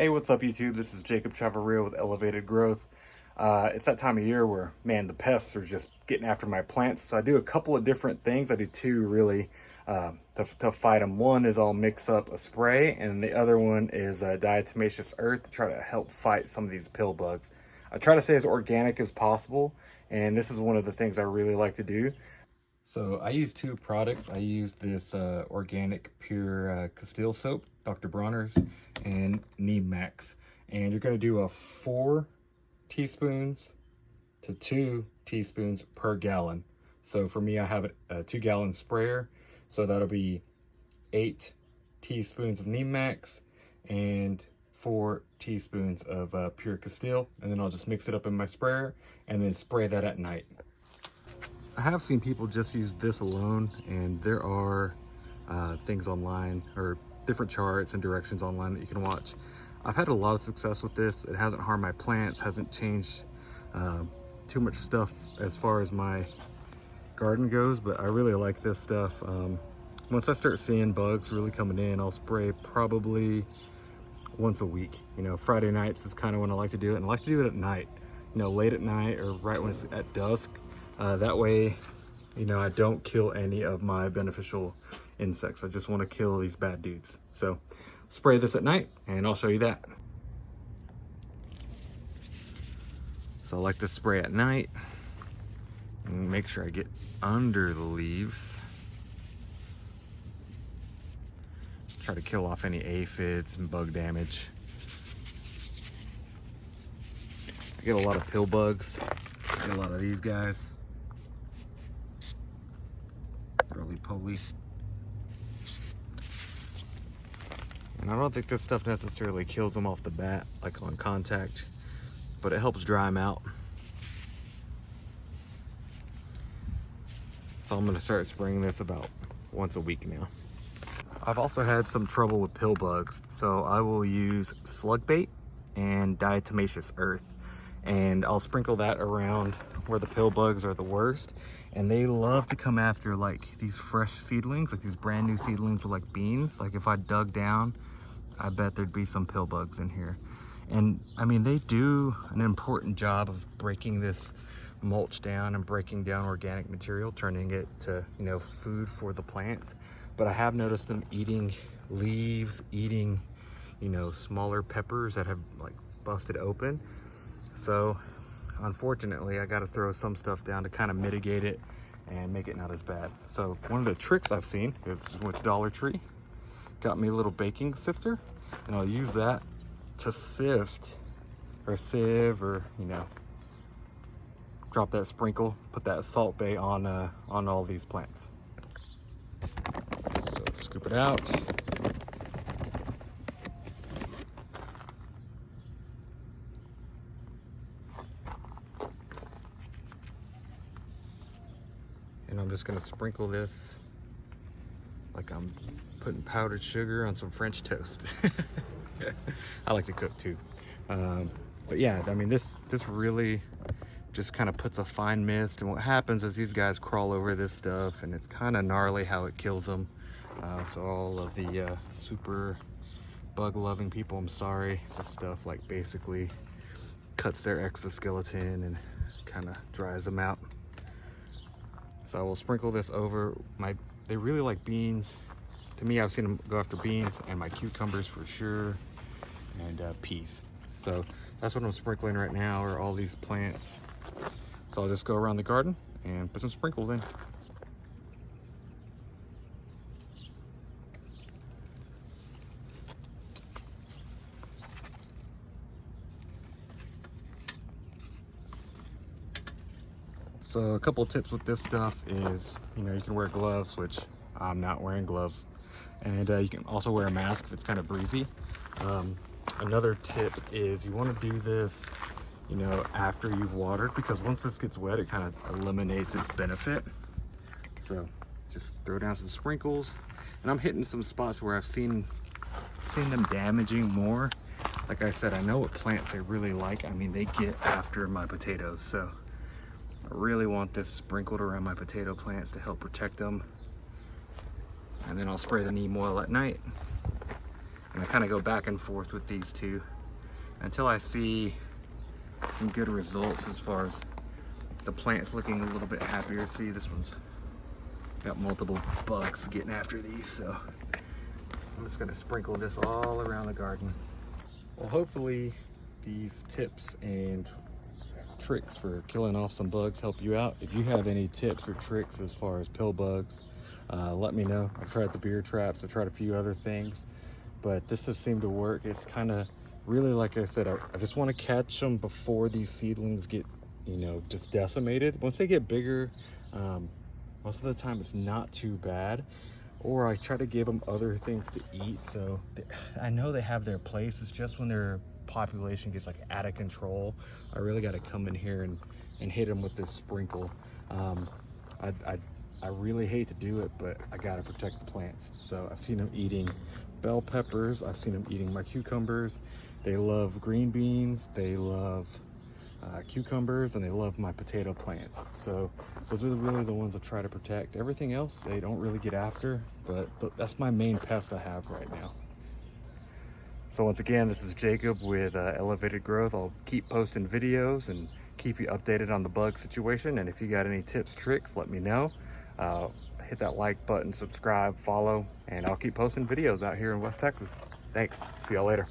Hey, what's up YouTube? This is Jacob Chavarria with Elevated Growth. It's that time of year where, man, the pests are just getting after my plants. So I do a couple of different things. I do two really to fight them. One is I'll mix up a spray, and the other one is Diatomaceous earth to try to help fight some of these pill bugs. I try to stay as organic as possible, and this is one of the things I really like to do. So I use two products. I use this organic pure Castile soap, Dr. Bronner's, and Neem Max. And you're going to do a 4 teaspoons to 2 teaspoons per gallon. So for me, I have a 2-gallon sprayer. So that'll be 8 teaspoons of Neem Max and 4 teaspoons of pure Castile. And then I'll just mix it up in my sprayer and then spray that at night. I have seen people just use this alone, and there are things online or different charts and directions online that you can watch. I've had a lot of success with this. It hasn't harmed my plants, hasn't changed too much stuff as far as my garden goes, but I really like this stuff. Once I start seeing bugs really coming in, I'll spray probably once a week. You know, Friday nights is kind of when I like to do it, and I like to do it at night, you know, late at night or right when it's at dusk. That way, you know, I don't kill any of my beneficial insects. I just want to kill these bad dudes. So spray this at night and I'll show you that. So I like to spray at night and make sure I get under the leaves. Try to kill off any aphids and bug damage. I get a lot of pill bugs. I get a lot of these guys. Roly-poly. And I don't think this stuff necessarily kills them off the bat, like on contact, but it helps dry them out. So I'm gonna start spraying this about once a week now. I've also had some trouble with pill bugs, so I will use slug bait and diatomaceous earth, and I'll sprinkle that around where the pill bugs are the worst. And they love to come after like these fresh seedlings, like these brand new seedlings with like beans. Like if I dug down, I bet there'd be some pill bugs in here. And I mean, they do an important job of breaking this mulch down and breaking down organic material, turning it to, you know, food for the plants. But I have noticed them eating leaves, eating, you know, smaller peppers that have like busted open. So unfortunately, I got to throw some stuff down to kind of mitigate it and make it not as bad. So one of the tricks I've seen is with Dollar Tree, got me a little baking sifter, and I'll use that to sift or sieve, or, you know, drop that sprinkle, put that salt bay on all these plants. So scoop it out. And I'm just gonna sprinkle this like I'm putting powdered sugar on some French toast. I like to cook too. But yeah, I mean, this really just kind of puts a fine mist. And what happens is these guys crawl over this stuff, and it's kind of gnarly how it kills them. So all of the super bug loving people, I'm sorry, this stuff like basically cuts their exoskeleton and kind of dries them out. So I will sprinkle this over they really like beans. To me, I've seen them go after beans, and my cucumbers for sure, and peas. So that's what I'm sprinkling right now, are all these plants. So I'll just go around the garden and put some sprinkles in. So a couple of tips with this stuff is, you know, you can wear gloves, which I'm not wearing gloves. And you can also wear a mask if it's kind of breezy. Another tip is you want to do this, you know, after you've watered, because once this gets wet, it kind of eliminates its benefit. So just throw down some sprinkles. And I'm hitting some spots where I've seen them damaging more. Like I said, I know what plants they really like. I mean, they get after my potatoes. So I really want this sprinkled around my potato plants to help protect them. And then I'll spray the neem oil at night. And I kind of go back and forth with these two until I see some good results as far as the plant's looking a little bit happier. See, this one's got multiple bugs getting after these, so I'm just gonna sprinkle this all around the garden. Well, hopefully these tips and tricks for killing off some bugs help you out. If you have any tips or tricks as far as pill bugs, let me know. I've tried the beer traps, I've tried a few other things, but this has seemed to work. It's kind of really, like I said, I just want to catch them before these seedlings get, you know, just decimated. Once they get bigger, most of the time it's not too bad. Or I try to give them other things to eat. So I know they have their place. It's just when their population gets like out of control, I really got to come in here and hit them with this sprinkle. I really hate to do it, but I got to protect the plants. So I've seen them eating bell peppers. I've seen them eating my cucumbers. They love green beans. They love cucumbers, and they love my potato plants. So those are really the ones I try to protect. Everything else they don't really get after, but that's my main pest I have right now. So once again, this is Jacob with Elevated Growth. I'll keep posting videos and keep you updated on the bug situation. And if you got any tips, tricks, let me know. Hit that like button, subscribe, follow, and I'll keep posting videos out here in West Texas. Thanks. See y'all later.